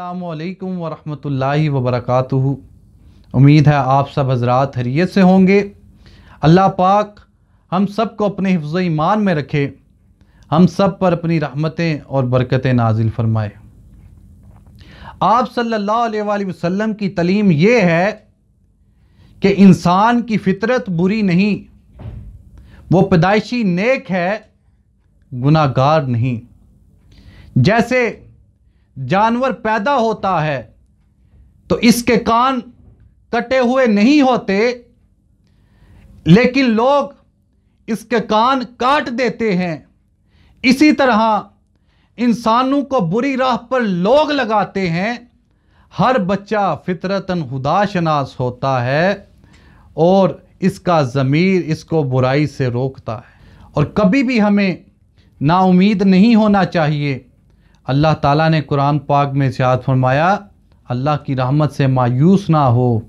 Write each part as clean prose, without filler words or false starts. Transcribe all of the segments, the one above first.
अस्सलामुअलैकुम वरहमतुल्लाहि वबरकातुहू। उम्मीद है आप सब हज़रात खैरियत से होंगे। अल्लाह पाक हम सब को अपने हिफ्ज़ ईमान में रखे, हम सब पर अपनी रहमतें और बरकतें नाजिल फरमाए। आप सल्लल्लाहु अलैहि वसल्लम की तालीम ये है कि इंसान की फितरत बुरी नहीं, वो पैदाइशी नेक है, गुनाहगार नहीं। जैसे जानवर पैदा होता है तो इसके कान कटे हुए नहीं होते, लेकिन लोग इसके कान काट देते हैं। इसी तरह इंसानों को बुरी राह पर लोग लगाते हैं। हर बच्चा फितरतन खुदाशनास होता है और इसका ज़मीर इसको बुराई से रोकता है। और कभी भी हमें नाउमीद नहीं होना चाहिए। अल्लाह ताला ने कुरान पाक में इरशाद फरमाया, अल्लाह की रहमत से मायूस ना हो,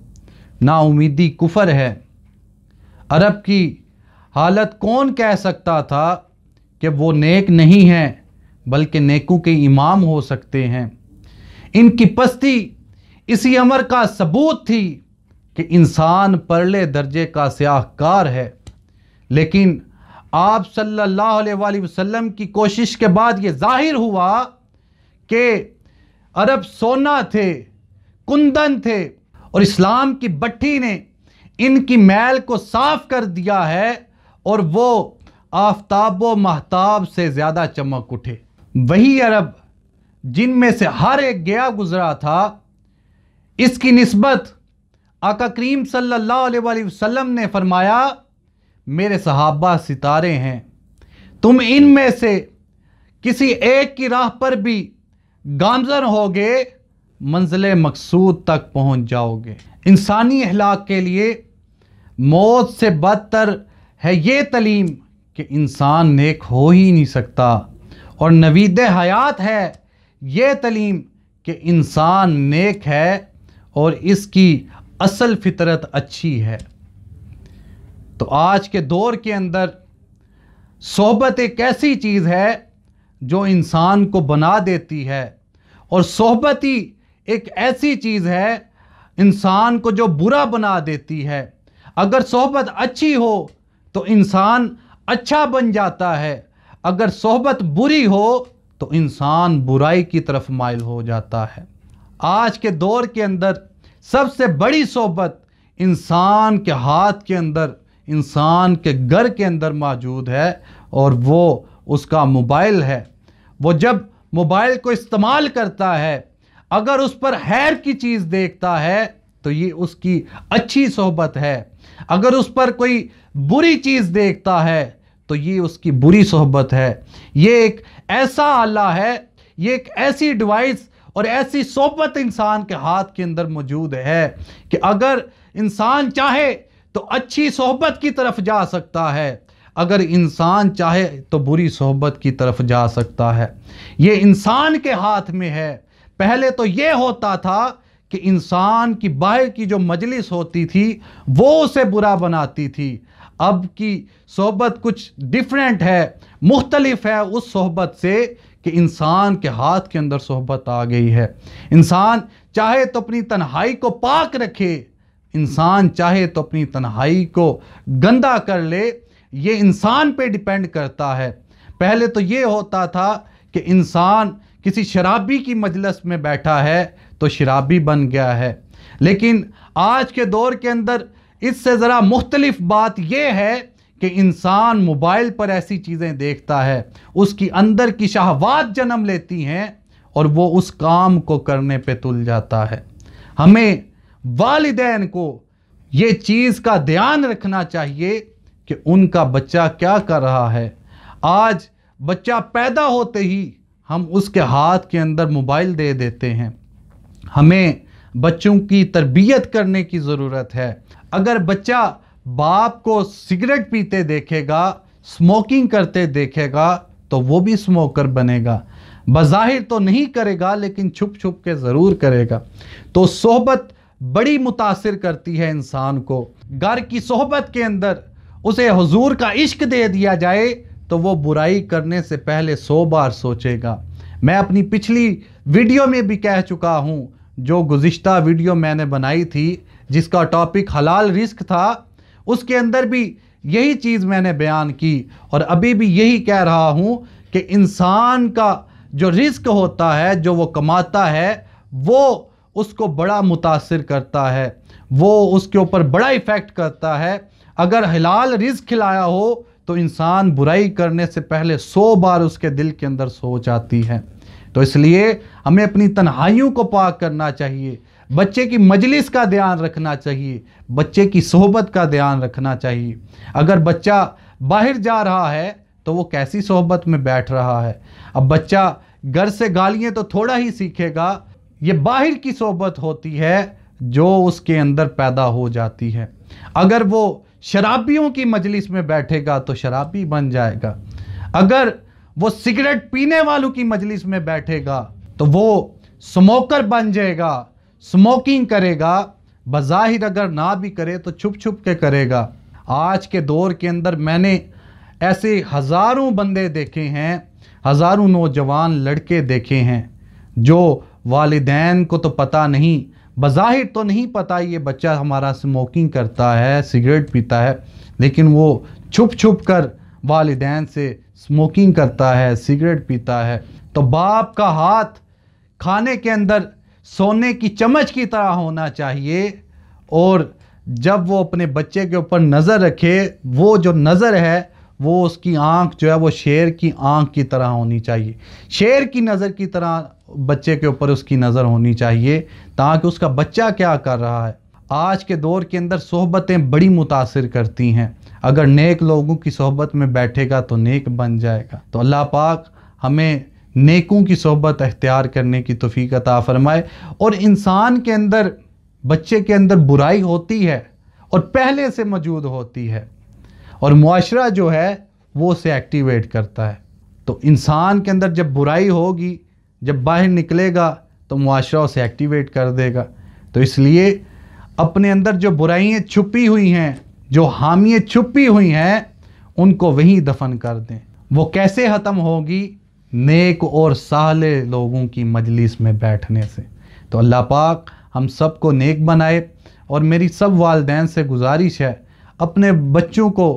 नाउमीदी कुफर है। अरब की हालत कौन कह सकता था कि वो नेक नहीं हैं, बल्कि नेकों के इमाम हो सकते हैं। इनकी पस्ती इसी अमर का सबूत थी कि इंसान परले दर्जे का स्याहकार है। लेकिन आप सल्लल्लाहु अलैहि वसल्लम की कोशिश के बाद ये जाहिर हुआ कि अरब सोना थे, कुंदन थे, और इस्लाम की भट्ठी ने इनकी मैल को साफ कर दिया है और वो आफताब व महताब से ज़्यादा चमक उठे। वही अरब जिनमें से हर एक गया गुजरा था, इसकी निस्बत आका करीम सल्लल्लाहु अलैहि वसल्लम ने फरमाया, मेरे सहाबा सितारे हैं, तुम इनमें से किसी एक की राह पर भी गामज़न होगे, मंजिल मकसूद तक पहुंच जाओगे। इंसानी अखलाक के लिए मौत से बदतर है ये तलीम कि इंसान नेक हो ही नहीं सकता, और नवीद हयात है ये तलीम कि इंसान नेक है और इसकी असल फितरत अच्छी है। तो आज के दौर के अंदर सोहबत एक ऐसी चीज़ है जो इंसान को बना देती है, और सोहबत ही एक ऐसी चीज़ है इंसान को जो बुरा बना देती है। अगर सोहबत अच्छी हो तो इंसान अच्छा बन जाता है, अगर सोहबत बुरी हो तो इंसान बुराई की तरफ माइल हो जाता है। आज के दौर के अंदर सबसे बड़ी सोहबत इंसान के हाथ के अंदर, इंसान के घर के अंदर मौजूद है, और वो उसका मोबाइल है। वो जब मोबाइल को इस्तेमाल करता है, अगर उस पर खैर की चीज़ देखता है तो ये उसकी अच्छी सोहबत है, अगर उस पर कोई बुरी चीज़ देखता है तो ये उसकी बुरी सोहबत है। ये एक ऐसा आला है, ये एक ऐसी डिवाइस और ऐसी सोहबत इंसान के हाथ के अंदर मौजूद है कि अगर इंसान चाहे तो अच्छी सोहबत की तरफ जा सकता है, अगर इंसान चाहे तो बुरी सोहबत की तरफ जा सकता है। ये इंसान के हाथ में है। पहले तो ये होता था कि इंसान की बाहर की जो मजलिस होती थी वो उसे बुरा बनाती थी। अब की सोहबत कुछ डिफरेंट है, मुख्तलिफ है उस सोहबत से कि इंसान के हाथ के अंदर सोहबत आ गई है। इंसान चाहे तो अपनी तन्हाई को पाक रखे, इंसान चाहे तो अपनी तन्हाई को गंदा कर ले, ये इंसान पे डिपेंड करता है। पहले तो ये होता था कि इंसान किसी शराबी की मजलिस में बैठा है तो शराबी बन गया है, लेकिन आज के दौर के अंदर इससे ज़रा मुख्तलिफ बात यह है कि इंसान मोबाइल पर ऐसी चीज़ें देखता है, उसकी अंदर की शहवात जन्म लेती हैं और वो उस काम को करने पे तुल जाता है। हमें वालिदैन को ये चीज़ का ध्यान रखना चाहिए कि उनका बच्चा क्या कर रहा है। आज बच्चा पैदा होते ही हम उसके हाथ के अंदर मोबाइल दे देते हैं। हमें बच्चों की तरबियत करने की ज़रूरत है। अगर बच्चा बाप को सिगरेट पीते देखेगा, स्मोकिंग करते देखेगा, तो वो भी स्मोकर बनेगा। बज़ाहिर तो नहीं करेगा, लेकिन छुप छुप के ज़रूर करेगा। तो सोहबत बड़ी मुतासिर करती है इंसान को। घर की सोहबत के अंदर उसे हुजूर का इश्क दे दिया जाए तो वो बुराई करने से पहले 100 बार सोचेगा। मैं अपनी पिछली वीडियो में भी कह चुका हूँ, जो गुज़िश्ता वीडियो मैंने बनाई थी जिसका टॉपिक हलाल रिस्क था, उसके अंदर भी यही चीज़ मैंने बयान की और अभी भी यही कह रहा हूँ कि इंसान का जो रिस्क होता है, जो वो कमाता है, वो उसको बड़ा मुतासिर करता है, वो उसके ऊपर बड़ा इफ़ेक्ट करता है। अगर हलाल रिस्क खिलाया हो तो इंसान बुराई करने से पहले 100 बार उसके दिल के अंदर सोच आती है। तो इसलिए हमें अपनी तन्हाइयों को पाक करना चाहिए, बच्चे की मजलिस का ध्यान रखना चाहिए, बच्चे की सोहबत का ध्यान रखना चाहिए। अगर बच्चा बाहर जा रहा है तो वो कैसी सोहबत में बैठ रहा है। अब बच्चा घर से गालियाँ तो थोड़ा ही सीखेगा, ये बाहर की सोहबत होती है जो उसके अंदर पैदा हो जाती है। अगर वो शराबियों की मजलिस में बैठेगा तो शराबी बन जाएगा, अगर वो सिगरेट पीने वालों की मजलिस में बैठेगा तो वो स्मोकर बन जाएगा, स्मोकिंग करेगा। बज़ाहिर अगर ना भी करे तो छुप छुप के करेगा। आज के दौर के अंदर मैंने ऐसे हज़ारों बंदे देखे हैं, हज़ारों नौजवान लड़के देखे हैं जो वालिदैन को तो पता नहीं, बज़ाहिर तो नहीं पता ये बच्चा हमारा स्मोकिंग करता है, सिगरेट पीता है, लेकिन वो छुप छुप कर वालिदैन से स्मोकिंग करता है, सिगरेट पीता है। तो बाप का हाथ खाने के अंदर सोने की चम्मच की तरह होना चाहिए और जब वो अपने बच्चे के ऊपर नज़र रखे, वो जो नज़र है वो उसकी आंख जो है वो शेर की आंख की तरह होनी चाहिए, शेर की नज़र की तरह बच्चे के ऊपर उसकी नज़र होनी चाहिए, ताकि उसका बच्चा क्या कर रहा है। आज के दौर के अंदर सोहबतें बड़ी मुतासिर करती हैं, अगर नेक लोगों की सोहबत में बैठेगा तो नेक बन जाएगा। तो अल्लाह पाक हमें नेकों की सोहबत इख्तियार करने की तौफीक अता फरमाए। और इंसान के अंदर, बच्चे के अंदर बुराई होती है और पहले से मौजूद होती है, और मुआशरा जो है वो उसे एक्टिवेट करता है। तो इंसान के अंदर जब बुराई होगी, जब बाहर निकलेगा तो मुआशरा उसे एक्टिवेट कर देगा। तो इसलिए अपने अंदर जो बुराइयाँ छुपी हुई हैं, जो हामियाँ छुपी हुई हैं, उनको वहीं दफन कर दें। वो कैसे ख़त्म होगी? नेक और साले लोगों की मजलिस में बैठने से। तो अल्लाह पाक हम सब को नेक बनाए। और मेरी सब वालिदैन से गुजारिश है, अपने बच्चों को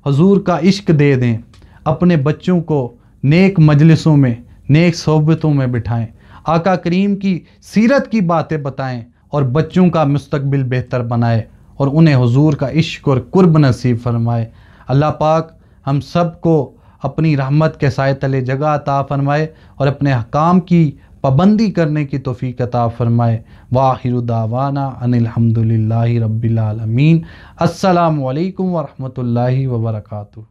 हुजूर का इश्क दे दें, अपने बच्चों को नेक मजलिसों में, नेक सोहबतों में बिठाएं, आका करीम की सीरत की बातें बताएं और बच्चों का मुस्तकबिल बेहतर बनाए और उन्हें हुजूर का इश्क और कुर्ब नसीब फरमाए। अल्लाह पाक हम सब को अपनी रहमत के साए तले जगह अता फरमाए और अपने अहकाम की पाबंदी करने की तौफीक अता फरमाए। वाहिरु दावाना अनिल हम्दुलिल्लाहि रब्बिल आलमीन। अस्सलामु अलैकुम व रहमतुल्लाहि व बरकातुहू।